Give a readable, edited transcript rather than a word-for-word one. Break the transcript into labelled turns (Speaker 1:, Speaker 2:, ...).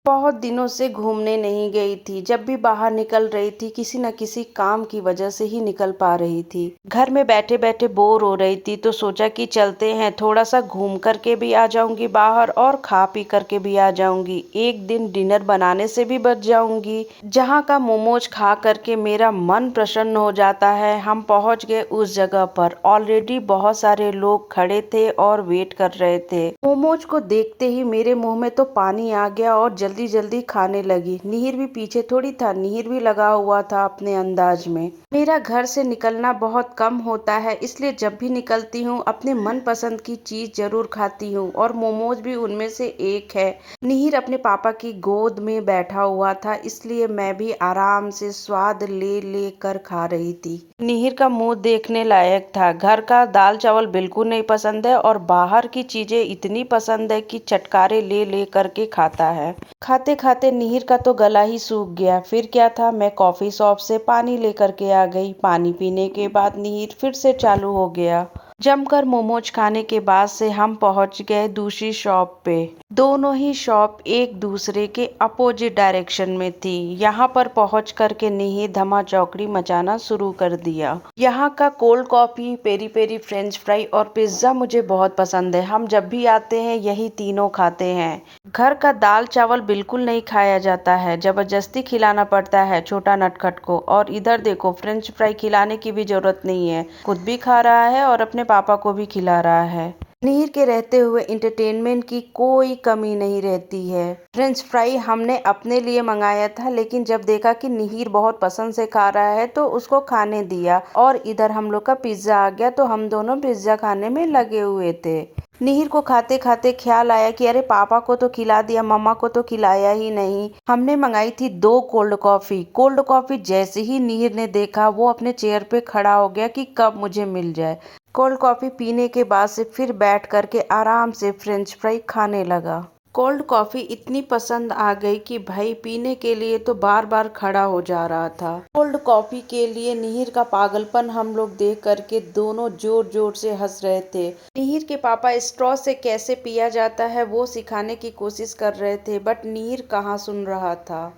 Speaker 1: बहुत दिनों से घूमने नहीं गई थी। जब भी बाहर निकल रही थी किसी न किसी काम की वजह से ही निकल पा रही थी। घर में बैठे बैठे बोर हो रही थी तो सोचा कि चलते हैं, थोड़ा सा घूम करके भी आ जाऊंगी बाहर और खा पी करके भी आ जाऊंगी। एक दिन डिनर बनाने से भी बच जाऊंगी। जहाँ का मोमोज खा करके मेरा मन प्रसन्न हो जाता है। हम पहुँच गए उस जगह पर। ऑलरेडी बहुत सारे लोग खड़े थे और वेट कर रहे थे। मोमोज को देखते ही मेरे मुंह में तो पानी आ गया और जल्दी जल्दी खाने लगी। निहिर भी पीछे थोड़ी था, निहिर भी लगा हुआ था अपने अंदाज में। मेरा घर से निकलना बहुत कम होता है, इसलिए जब भी निकलती हूँ अपने मनपसंद की चीज जरूर खाती हूँ और मोमोज भी उनमें से एक है। निहिर अपने पापा की गोद में बैठा हुआ था, इसलिए मैं भी आराम से स्वाद ले ले कर खा रही थी। निहिर का मुंह देखने लायक था। घर का दाल चावल बिल्कुल नहीं पसंद है और बाहर की चीजें इतनी पसंद है कि चटकारे ले ले करके खाता है। खाते खाते निहिर का तो गला ही सूख गया। फिर क्या था, मैं कॉफी शॉप से पानी लेकर के आ गई। पानी पीने के बाद निहिर फिर से चालू हो गया। जमकर मोमोज खाने के बाद से हम पहुंच गए दूसरी शॉप पे। दोनों ही शॉप एक दूसरे के अपोजिट डायरेक्शन में थी। यहाँ पर पहुंच करके निहिर धमा चौकड़ी मचाना शुरू कर दिया। यहाँ का cold coffee, peri peri French fry और पिज्जा मुझे बहुत पसंद है। हम जब भी आते हैं यही तीनों खाते हैं। घर का दाल चावल बिल्कुल नहीं खाया जाता है, जबरदस्ती खिलाना पड़ता है छोटा नटखट को। और इधर देखो, फ्रेंच फ्राई खिलाने की भी जरूरत नहीं है, खुद भी खा रहा है और अपने पापा को भी खिला रहा है। निहिर के रहते हुए इंटरटेनमेंट की कोई कमी नहीं रहती है। फ्रेंच फ्राई हमने अपने लिए मंगाया था, लेकिन जब देखा कि निहिर बहुत पसंद से खा रहा है तो उसको खाने दिया। और इधर हम लोग का पिज्जा आ गया तो हम दोनों पिज्जा खाने में लगे हुए थे। निहिर को खाते खाते ख्याल आया कि अरे पापा को तो खिला दिया, मम्मा को तो खिलाया ही नहीं। हमने मंगाई थी 2 कोल्ड कॉफी। कोल्ड कॉफी जैसे ही निहिर ने देखा वो अपने चेयर पे खड़ा हो गया कि कब मुझे मिल जाए। कोल्ड कॉफी पीने के बाद से फिर बैठ करके आराम से फ्रेंच फ्राई खाने लगा। कोल्ड कॉफी इतनी पसंद आ गई कि भाई पीने के लिए तो बार बार खड़ा हो जा रहा था। कोल्ड कॉफी के लिए निहिर का पागलपन हम लोग देख करके दोनों जोर जोर से हंस रहे थे। निहिर के पापा स्ट्रॉ से कैसे पिया जाता है वो सिखाने की कोशिश कर रहे थे, बट निहिर कहाँ सुन रहा था।